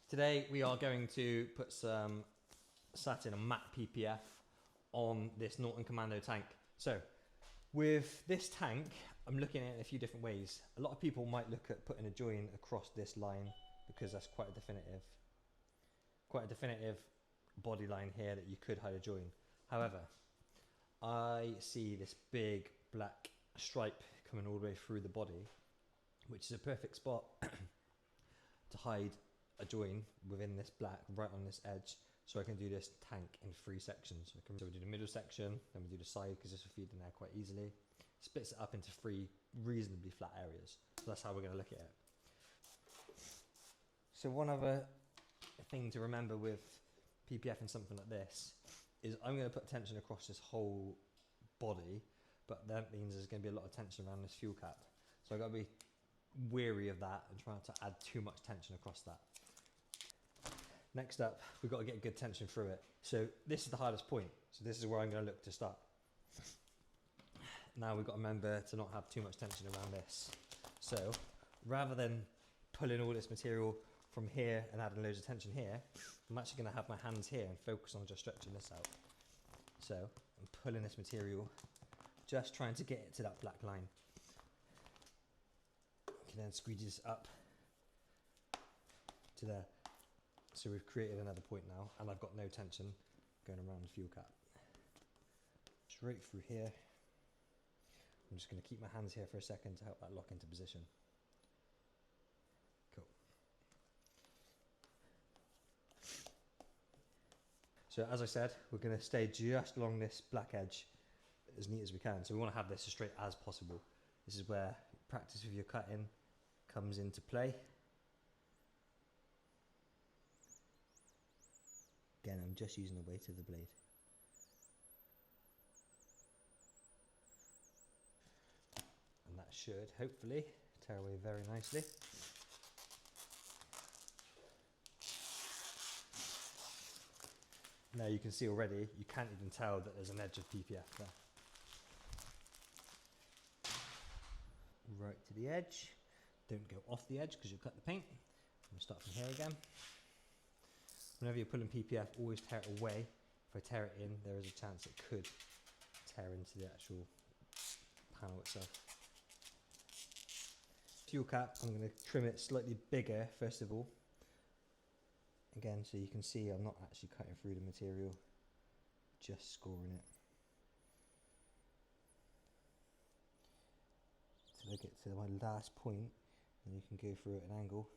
Today we are going to put some satin and matte PPF on this Norton Commando tank. So with this tank, I'm looking at it in a few different ways. A lot of people might look at putting a join across this line because that's quite a definitive body line here that you could hide a join. However, I see this big black stripe coming all the way through the body, which is a perfect spot to hide a join within this black right on this edge, so I can do this tank in 3 sections. So we do the middle section, then we do the side because this will feed in there quite easily. Splits it up into 3 reasonably flat areas. So that's how we're going to look at it. So one other thing to remember with PPF and something like this is I'm going to put tension across this whole body, but that means there's going to be a lot of tension around this fuel cap. So I've got to be wary of that and try not to add too much tension across that. Next up, we've got to get good tension through it. So this is the hardest point. So this is where I'm going to look to start. Now we've got to remember to not have too much tension around this. So rather than pulling all this material from here and adding loads of tension here, I'm actually going to have my hands here and focus on just stretching this out. So I'm pulling this material, just trying to get it to that black line. You can then squeeze this up to there. So we've created another point now, and I've got no tension going around the fuel cap. Straight through here. I'm just going to keep my hands here for a second to help that lock into position. Cool. So as I said, we're going to stay just along this black edge as neat as we can. So we want to have this as straight as possible. This is where practice with your cutting comes into play. Again, I'm just using the weight of the blade. And that should, hopefully, tear away very nicely. Now you can see already, you can't even tell that there's an edge of PPF there. Right to the edge. Don't go off the edge because you'll cut the paint. I'm going to start from here again. Whenever you're pulling PPF, always tear it away. If I tear it in, there is a chance it could tear into the actual panel itself. Fuel cap, I'm going to trim it slightly bigger first of all. Again, so you can see I'm not actually cutting through the material, just scoring it. Till I get to my last point, and you can go through at an angle